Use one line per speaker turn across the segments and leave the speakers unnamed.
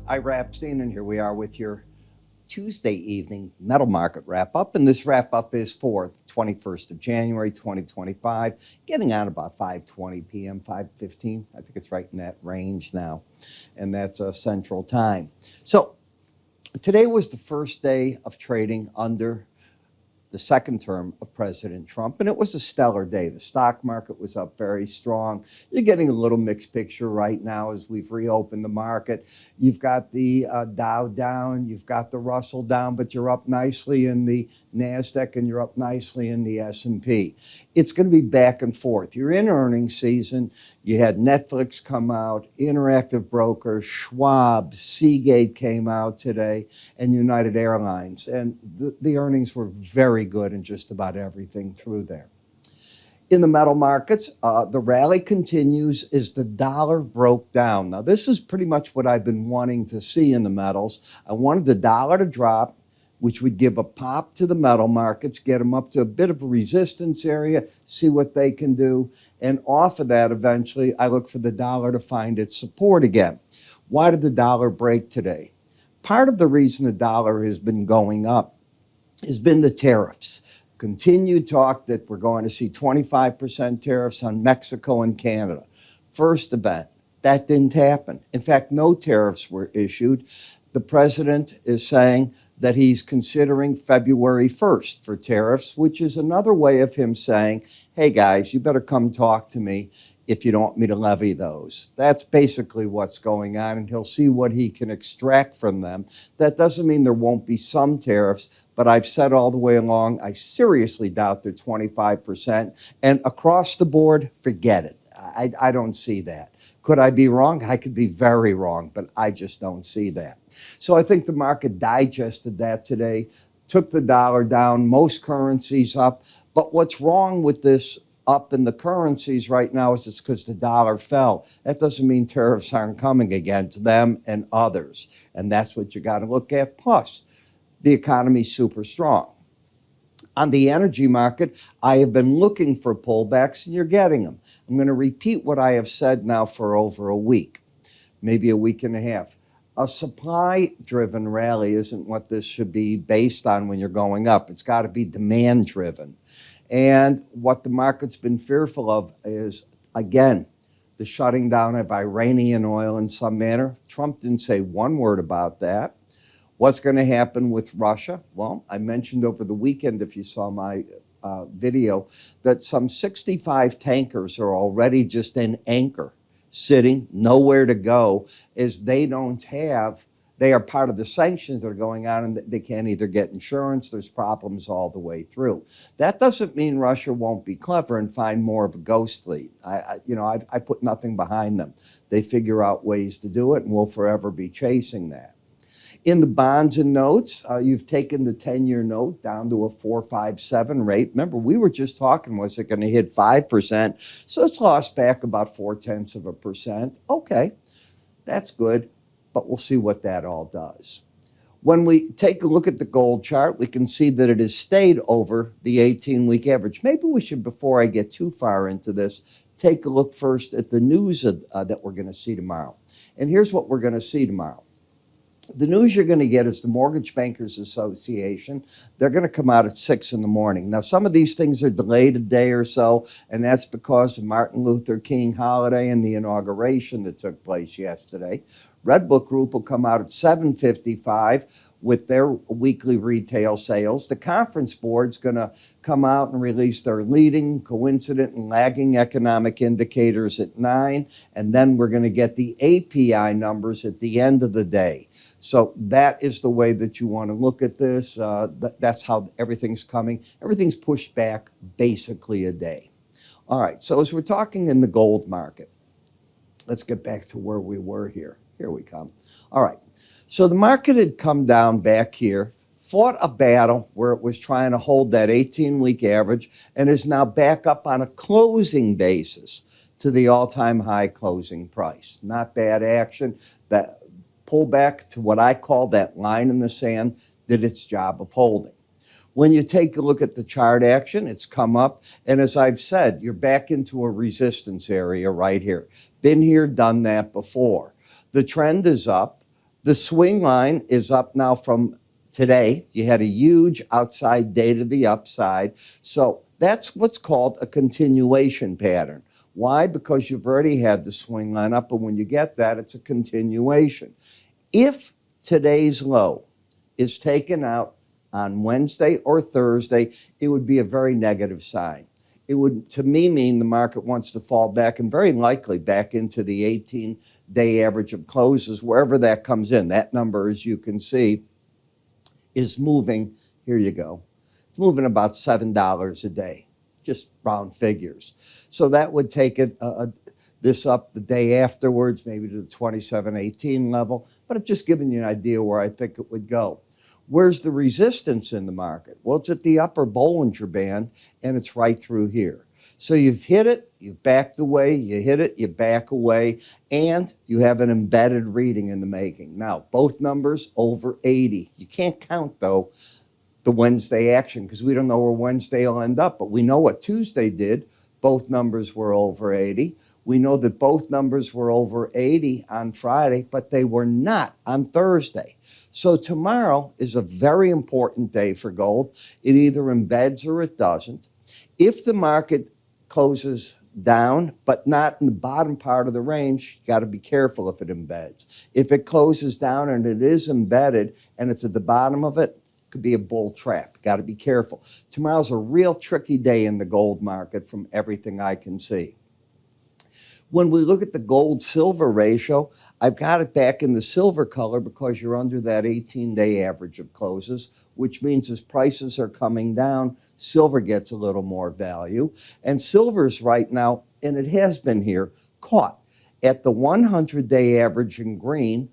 Ira Epstein, and here we are with your Tuesday evening metal market wrap-up. And this wrap-up is for the 21st of January, 2025, getting on about 5:20 p.m., 5:15. I think it's right in that range now, and that's Central Time. So today was the first day of trading under the second term of President Trump, and it was a stellar day. The stock market was up very strong. You're getting a little mixed picture right now as we've reopened the market. You've got the Dow down, you've got the Russell down, but you're up nicely in the NASDAQ and you're up nicely in the S&P. It's going to be back and forth. You're in earnings season. You had Netflix come out, Interactive Brokers, Schwab, Seagate came out today, and United Airlines. And the earnings were very good in just about everything through there. In the metal markets, the rally continues as the dollar broke down. Now, this is pretty much what I've been wanting to see in the metals. I wanted the dollar to drop, which would give a pop to the metal markets, get them up to a bit of a resistance area, see what they can do. And off of that, eventually, I look for the dollar to find its support again. Why did the dollar break today? Part of the reason the dollar has been going up has been the tariffs. Continued talk that we're going to see 25% tariffs on Mexico and Canada. First event, that didn't happen. In fact, no tariffs were issued. The president is saying that he's considering February 1st for tariffs, which is another way of him saying, hey guys, you better come talk to me if you don't want me to levy those. That's basically what's going on, and he'll see what he can extract from them. That doesn't mean there won't be some tariffs, but I've said all the way along, I seriously doubt they're 25%. And across the board, forget it. I don't see that. Could I be wrong? I could be very wrong, but I just don't see that. So I think the market digested that today, took the dollar down, most currencies up. But what's wrong with this up in the currencies right now is it's because the dollar fell. That doesn't mean tariffs aren't coming against them and others. And that's what you got to look at. Plus, the economy's super strong. On the energy market, I have been looking for pullbacks, and you're getting them. I'm going to repeat what I have said now for over a week, maybe a week and a half. A supply-driven rally isn't what this should be based on when you're going up. It's got to be demand-driven. And what the market's been fearful of is, again, the shutting down of Iranian oil in some manner. Trump didn't say one word about that. What's going to happen with Russia? Well, I mentioned over the weekend, if you saw my video, that some 65 tankers are already just in anchor, sitting, nowhere to go, as they are part of the sanctions that are going on, and they can't either get insurance. There's problems all the way through. That doesn't mean Russia won't be clever and find more of a ghost fleet. I put nothing behind them. They figure out ways to do it, and we'll forever be chasing that. In the bonds and notes, you've taken the 10-year note down to a 4.57 rate. Remember, we were just talking, was it going to hit 5%? So it's lost back about 0.4%. Okay, that's good, but we'll see what that all does. When we take a look at the gold chart, we can see that it has stayed over the 18-week average. Maybe we should, before I get too far into this, take a look first at the news that we're going to see tomorrow. And here's what we're going to see tomorrow. The news you're going to get is the Mortgage Bankers Association. They're going to come out at 6 in the morning. Now, some of these things are delayed a day or so, and that's because of Martin Luther King holiday and the inauguration that took place yesterday. Red Book Group will come out at 7:55 with their weekly retail sales. The Conference Board's going to come out and release their leading, coincident, and lagging economic indicators at 9, and then we're going to get the API numbers at the end of the day. So that is the way that you want to look at this. That's how everything's coming. Everything's pushed back basically a day. All right, so as we're talking in the gold market, let's get back to where we were here. Here we come. All right, so the market had come down back here, fought a battle where it was trying to hold that 18-week average, and is now back up on a closing basis to the all-time high closing price. Not bad action. That pullback to what I call that line in the sand did its job of holding. When you take a look at the chart action, it's come up, and as I've said, you're back into a resistance area right here. Been here, done that before. The trend is up. The swing line is up now from today. You had a huge outside day to the upside. So that's what's called a continuation pattern. Why? Because you've already had the swing line up, and when you get that, it's a continuation. If today's low is taken out on Wednesday or Thursday, it would be a very negative sign. It would, to me, mean the market wants to fall back, and very likely back into the 18-day average of closes, wherever that comes in. That number, as you can see, is moving, here you go, it's moving about $7 a day, just round figures. So that would take it this up the day afterwards, maybe to the 27.18 level, but I'm just giving you an idea where I think it would go. Where's the resistance in the market? Well, it's at the upper Bollinger Band, and it's right through here. So you've hit it, you've backed away, you hit it, you back away, and you have an embedded reading in the making. Now, both numbers over 80. You can't count, though, the Wednesday action, because we don't know where Wednesday will end up, but we know what Tuesday did. Both numbers were over 80. We know that both numbers were over 80 on Friday, but they were not on Thursday. So tomorrow is a very important day for gold. It either embeds or it doesn't. If the market closes down, but not in the bottom part of the range, you got to be careful if it embeds. If it closes down and it is embedded and it's at the bottom of it, could be a bull trap. Got to be careful. Tomorrow's a real tricky day in the gold market from everything I can see. When we look at the gold-silver ratio, I've got it back in the silver color because you're under that 18-day average of closes, which means as prices are coming down, silver gets a little more value. And silver's right now, and it has been here, caught at the 100-day average in green,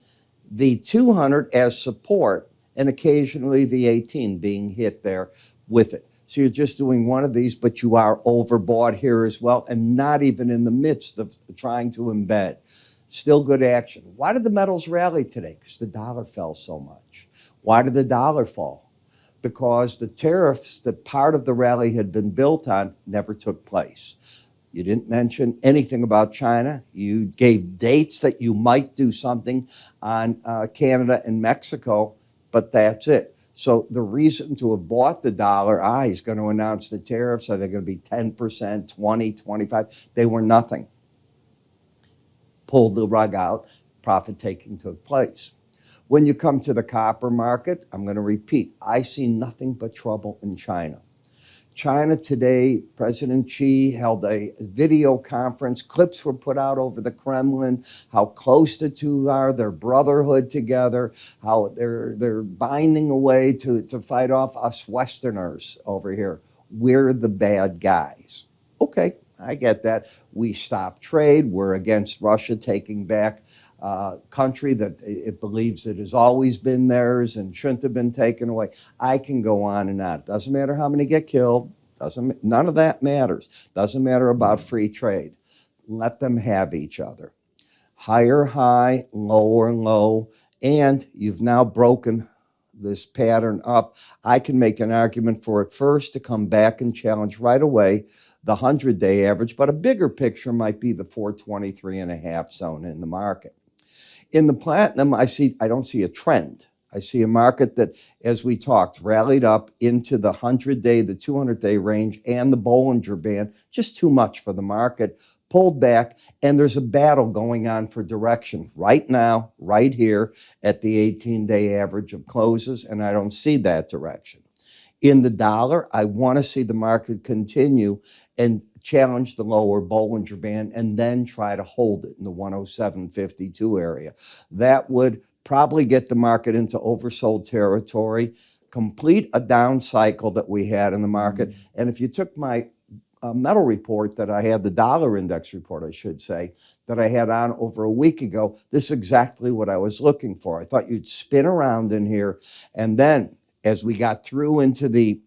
the 200 as support, and occasionally the 18 being hit there with it. So you're just doing one of these, but you are overbought here as well, and not even in the midst of trying to embed. Still good action. Why did the metals rally today? Because the dollar fell so much. Why did the dollar fall? Because the tariffs that part of the rally had been built on never took place. You didn't mention anything about China. You gave dates that you might do something on Canada and Mexico, but that's it. So the reason to have bought the dollar, he's going to announce the tariffs. Are they going to be 10%, 20, 25? They were nothing. Pulled the rug out. Profit taking took place. When you come to the copper market, I'm going to repeat, I see nothing but trouble in China. China today, President Xi held a video conference. Clips were put out over the Kremlin, how close the two are, their brotherhood together, how they're binding away to fight off us Westerners over here. We're the bad guys. Okay, I get that. We stop trade. We're against Russia taking back country that it believes it has always been theirs and shouldn't have been taken away. I can go on and on. Doesn't matter how many get killed. None of that matters. Doesn't matter about free trade. Let them have each other. Higher high, lower low, and you've now broken this pattern up. I can make an argument for it first to come back and challenge right away the 100-day average, but a bigger picture might be the 423.5 zone in the market. In the platinum, I don't see a trend. I see a market that, as we talked, rallied up into the 100-day, the 200-day range, and the Bollinger Band. Just too much for the market. Pulled back, and there's a battle going on for direction right now, right here, at the 18-day average of closes, and I don't see that direction. In the dollar, I want to see the market continue and challenge the lower Bollinger Band and then try to hold it in the 107.52 area. That would probably get the market into oversold territory, complete a down cycle that we had in the market. And if you took my metal report that I had, the dollar index report, I should say, that I had on over a week ago, this is exactly what I was looking for. I thought you'd spin around in here, and then as we got through into the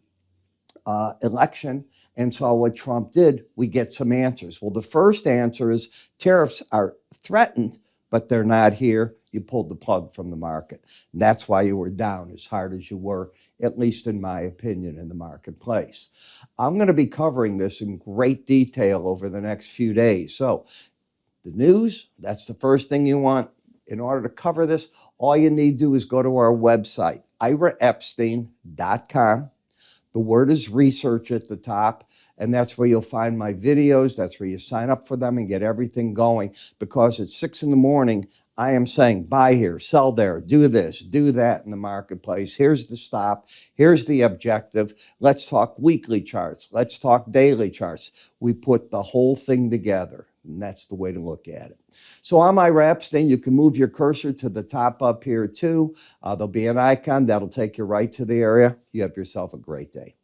election and saw what Trump did, we get some answers. Well, the first answer is tariffs are threatened, but they're not here. You pulled the plug from the market. And that's why you were down as hard as you were, at least in my opinion, in the marketplace. I'm going to be covering this in great detail over the next few days. So the news, that's the first thing you want. In order to cover this, all you need to do is go to our website, iraepstein.com. The word is research at the top, and that's where you'll find my videos. That's where you sign up for them and get everything going. Because at 6 in the morning, I am saying buy here, sell there, do this, do that in the marketplace. Here's the stop. Here's the objective. Let's talk weekly charts. Let's talk daily charts. We put the whole thing together, and that's the way to look at it. So I'm Ira Epstein. You can move your cursor to the top up here too. There'll be an icon that'll take you right to the area. You have yourself a great day.